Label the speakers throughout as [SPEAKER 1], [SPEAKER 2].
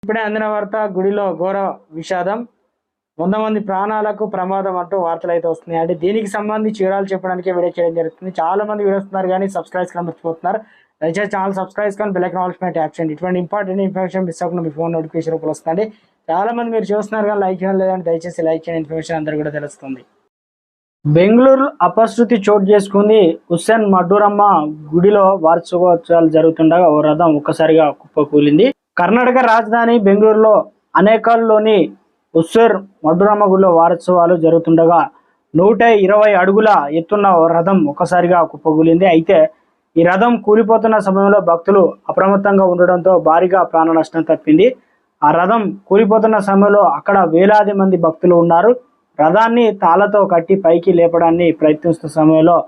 [SPEAKER 1] ఇప్పుడే అందిన వార్త, గుడిలో ఘోర విషాదం, 100 మంది ప్రాణాలకు ప్రమాదం అంటూ వార్తలు అయితే వస్తున్నాయి. అంటే దీనికి సంబంధించి వివరాలు చెప్పడానికి వీడియో చేయడం జరుగుతుంది. చాలా మంది వీడియోస్తున్నారు కానీ సబ్స్క్రైబ్ చేయడం మర్చిపోతున్నారు. దయచేసి ఛానల్ సబ్స్క్రైబ్ చేసుకొని బెల్ ఐకాన్ ఆల్ పైన ట్యాప్ చేయండి. ఇటువంటి ఇంపార్టెంట్ ఇన్ఫర్మేషన్ మిస్ అవ్వకుండా మీ ఫోన్ నోటిఫికేషన్ రూపంలో వస్తుంది. చాలా మంది మీరు చూస్తున్నారు కానీ లైక్ చేయడం లేదంటే దయచేసి లైక్ చేయండి. ఇన్ఫర్మేషన్ అందరూ కూడా తెలుస్తుంది. బెంగళూరు అపశృతి చోటు చేసుకుంది. హుస్సేన్ మడ్డూరమ్మ గుడిలో వార్షికోత్సవాలు జరుగుతుండగా ఓ రథం ఒక్కసారిగా కుప్పకూలింది. కర్ణాటక రాజధాని బెంగళూరులో అనేకల్లోని హుస్సేన్ మడ్డూరమ్మ గుడిలో వారోత్సవాలు జరుగుతుండగా 120 అడుగుల ఎత్తున్న రథం ఒక్కసారిగా కుప్పకూలింది. అయితే ఈ రథం కూలిపోతున్న సమయంలో భక్తులు అప్రమత్తంగా ఉండడంతో భారీగా ప్రాణ నష్టం తప్పింది. ఆ రథం కూలిపోతున్న సమయంలో అక్కడ వేలాది మంది భక్తులు ఉన్నారు. రథాన్ని తాళ్లతో కట్టి పైకి లేపడాన్ని ప్రయత్నిస్తున్న సమయంలో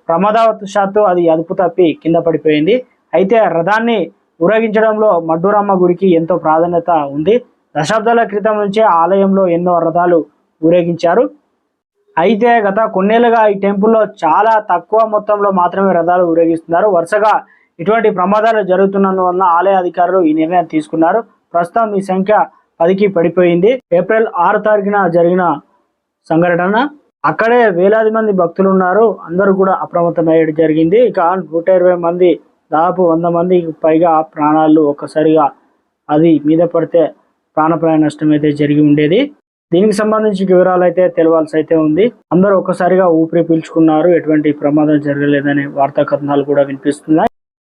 [SPEAKER 1] ప్రమాదవశాత్తు అది అదుపు తప్పి కింద పడిపోయింది. అయితే రథాన్ని ఊరేగించడంలో మడ్డూరమ్మ గుడికి ఎంతో ప్రాధాన్యత ఉంది. దశాబ్దాల క్రితం నుంచే ఆలయంలో ఎన్నో రథాలు ఊరేగించారు. అయితే గత కొన్నేళ్లుగా ఈ టెంపుల్లో చాలా తక్కువ మొత్తంలో మాత్రమే రథాలు ఊరేగిస్తున్నారు. వరుసగా ఇటువంటి ప్రమాదాలు జరుగుతున్నందువలన ఆలయ అధికారులు ఈ నిర్ణయం తీసుకున్నారు. ప్రస్తుతం ఈ సంఖ్య 10కి పడిపోయింది. ఏప్రిల్ 6 తారీఖున జరిగిన సంఘటన. అక్కడే వేలాది మంది భక్తులు ఉన్నారు. అందరూ కూడా అప్రమత్తమయ్యడం జరిగింది. ఇక 120 మంది, దాదాపు 100 మందికి పైగా ప్రాణాలు ఒక్కసారిగా అది మీద పడితే ప్రాణప్రాయ నష్టం అయితే జరిగి ఉండేది. దీనికి సంబంధించి వివరాలు అయితే తెలవాల్సి అయితే ఉంది. అందరూ ఒక్కసారిగా ఊపిరి పీల్చుకున్నారు. ఎటువంటి ప్రమాదం జరగలేదనే వార్తా కథనాలు కూడా వినిపిస్తున్నాయి.